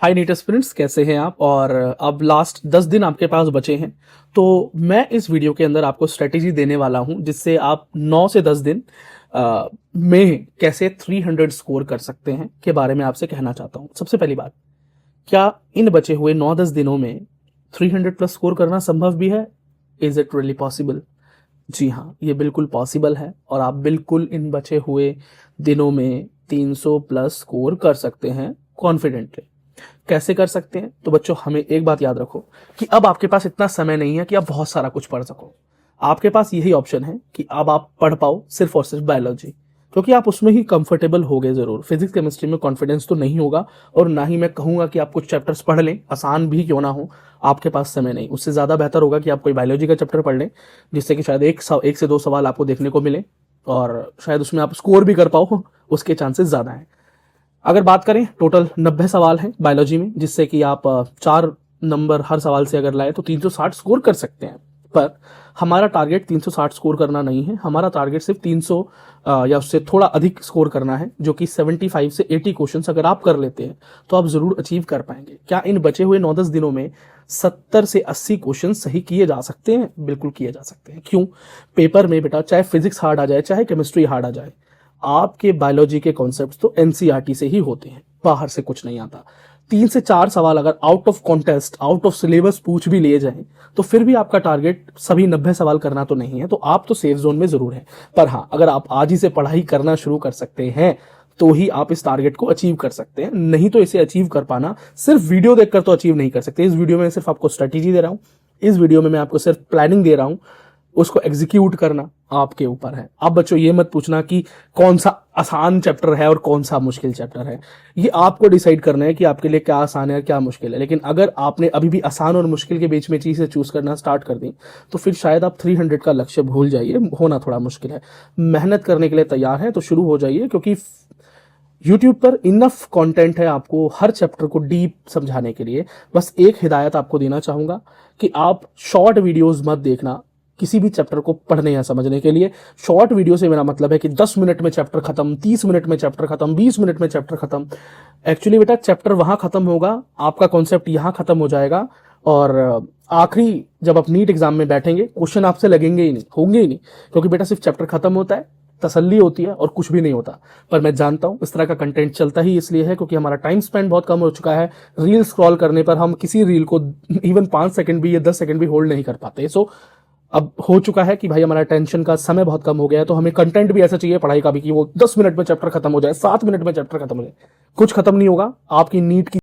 हाय NEET aspirants, कैसे हैं आप। और अब लास्ट 10 दिन आपके पास बचे हैं, तो मैं इस वीडियो के अंदर आपको स्ट्रेटेजी देने वाला हूं जिससे आप 9 से 10 दिन में कैसे 300 स्कोर कर सकते हैं के बारे में आपसे कहना चाहता हूं। सबसे पहली बात, क्या इन बचे हुए 9-10 दिनों में 300 प्लस स्कोर करना संभव भी है? Is it really possible? जी हाँ, ये बिल्कुल पॉसिबल है और आप बिल्कुल इन बचे हुए दिनों में 300 प्लस स्कोर कर सकते हैं कॉन्फिडेंटली। कैसे कर सकते हैं? तो बच्चों, हमें एक बात याद रखो कि अब आपके पास इतना समय नहीं है कि आप बहुत सारा कुछ पढ़ सको। आपके पास यही ऑप्शन है कि अब आप पढ़ पाओ सिर्फ और सिर्फ बायोलॉजी, क्योंकि आप उसमें ही कंफर्टेबल हो गए। जरूर फिजिक्स केमिस्ट्री में कॉन्फिडेंस तो नहीं होगा, और ना ही मैं कहूंगा कि आप कुछ चैप्टर्स पढ़ लें, आसान भी क्यों ना हो। आपके पास समय नहीं, उससे ज्यादा बेहतर होगा कि आप कोई बायोलॉजी का चैप्टर पढ़ लें, जिससे कि शायद एक से दो सवाल आपको देखने को मिले और शायद उसमें आप स्कोर भी कर पाओ, उसके चांसेस ज्यादा हैं। अगर बात करें, टोटल 90 सवाल हैं बायोलॉजी में, जिससे कि आप 4 नंबर हर सवाल से अगर लाए तो 360 स्कोर कर सकते हैं। पर हमारा टारगेट 360 स्कोर करना नहीं है, हमारा टारगेट सिर्फ 300 या उससे थोड़ा अधिक स्कोर करना है, जो कि 75 से 80 क्वेश्चंस अगर आप कर लेते हैं तो आप जरूर अचीव कर पाएंगे। क्या इन बचे हुए 9-10 दिनों में 70 से 80 क्वेश्चन सही किए जा सकते हैं? बिल्कुल किए जा सकते हैं। क्यों? पेपर में बेटा चाहे फिजिक्स हार्ड आ जाए, चाहे केमिस्ट्री हार्ड आ जाए, आपके बायोलॉजी के कॉन्सेप्ट्स तो एनसीईआरटी से ही होते हैं, बाहर से कुछ नहीं आता। 3 से 4 सवाल अगर out of contest, out of syllabus पूछ भी लिए जाएं, तो फिर भी आपका टारगेट सभी 90 सवाल करना तो नहीं है, तो आप तो सेफ जोन में जरूर हैं। पर हाँ, अगर आप आज ही से पढ़ाई करना शुरू कर सकते हैं तो ही आप इस टारगेट को अचीव कर सकते हैं, नहीं तो इसे अचीव कर पाना सिर्फ वीडियो देखकर तो अचीव नहीं कर सकते। इस वीडियो में सिर्फ आपको स्ट्रेटेजी दे रहा हूं, इस वीडियो में मैं आपको सिर्फ प्लानिंग दे रहा हूं, उसको एग्जीक्यूट करना आपके ऊपर है। अब बच्चों, ये मत पूछना कि कौन सा आसान चैप्टर है और कौन सा मुश्किल चैप्टर है, ये आपको डिसाइड करना है कि आपके लिए क्या आसान है और क्या मुश्किल है। लेकिन अगर आपने अभी भी आसान और मुश्किल के बीच में चीजें चूज करना स्टार्ट कर दी तो फिर शायद आप 300 का लक्ष्य भूल जाइए, होना थोड़ा मुश्किल है। मेहनत करने के लिए तैयार है तो शुरू हो जाइए, क्योंकि यूट्यूब पर इनफ कंटेंट है आपको हर चैप्टर को डीप समझाने के लिए। बस एक हिदायत आपको देना चाहूंगा कि आप शॉर्ट वीडियोस मत देखना किसी भी चैप्टर को पढ़ने या समझने के लिए। शॉर्ट वीडियो से मेरा मतलब है कि 10 मिनट में चैप्टर खत्म, 30 मिनट में चैप्टर खत्म, 20 मिनट में चैप्टर खत्म। एक्चुअली बेटा, चैप्टर वहां खत्म होगा, आपका कॉन्सेप्ट यहां खत्म हो जाएगा, और आखिरी जब आप नीट एग्जाम में बैठेंगे क्वेश्चन आपसे लगेंगे ही नहीं, होंगे ही नहीं, क्योंकि बेटा सिर्फ चैप्टर खत्म होता है, तसल्ली होती है और कुछ भी नहीं होता। पर मैं जानता हूं इस तरह का कंटेंट चलता ही इसलिए है क्योंकि हमारा टाइम स्पेंड बहुत कम हो चुका है। रील स्क्रॉल करने पर हम किसी रील को इवन 5 सेकंड भी या 10 सेकंड भी होल्ड नहीं कर पाते। सो अब हो चुका है कि भाई हमारा टेंशन का समय बहुत कम हो गया है, तो हमें कंटेंट भी ऐसा चाहिए पढ़ाई का भी कि वो 10 मिनट में चैप्टर खत्म हो जाए, 7 मिनट में चैप्टर खत्म हो जाए। कुछ खत्म नहीं होगा, आपकी नीट की